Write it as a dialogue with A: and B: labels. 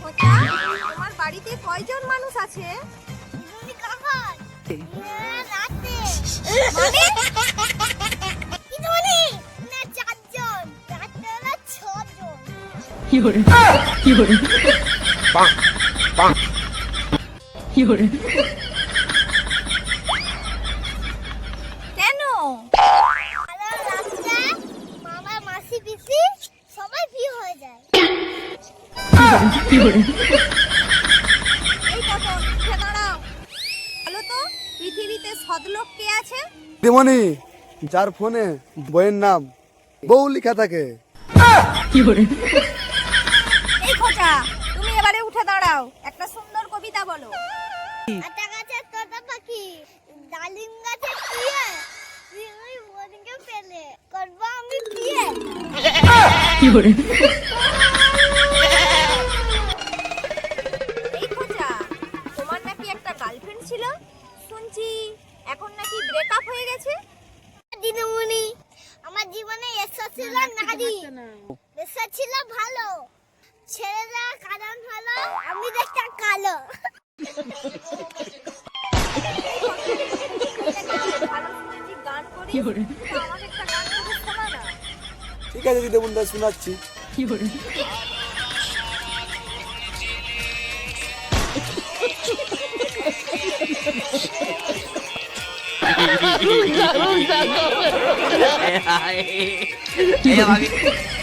A: খোঁচা, তোমার বাড়িতে কয়জন মানুষ আছে?
B: দিদিমণি কখন? রাতে।
A: মানে
B: দিদিমণি, না 4 জন। রাত্রেবেলা 6 জন।
A: কেন?
B: আর রাতে মামা, মাসি, পিসি সবাই ফ্রি হয়ে যায়।
A: এই পটল, উঠে দাঁড়াও। বলো তো, পৃথিবীতে সৎলোক কে আছে?
C: দিদিমণি, যার ফোনে বইয়ের নাম বউ লেখা থাকে।
A: এই খোঁচা, তুমি এবারে উঠে দাঁড়াও, একটা সুন্দর কবিতা বলো।
B: আতা গাছে তোতা পাখি, ডালিম গাছে টিয়ে, তুই ওদিকে পেলে করবো আমি বিয়ে।
A: এই খোঁচা, তোমার নাকি একটা গার্লফ্রেন্ড ছিল, শুনছি এখন নাকি ব্রেকআপ হয়ে গেছে।
B: দিদিমণি, আমার জীবনে এসা ছিল নারী, এসা ছিল ভালো, ছেড়ে দেওয়ার কারণ হলো আমি দেখতে কালো।
A: ভালো শুনেছি গান করি, তো আমাকে একটা গান করে শোনা না।
C: ঠিক আছে দিদিমণি, শোনাচ্ছি।
D: Eh, ay. Eh,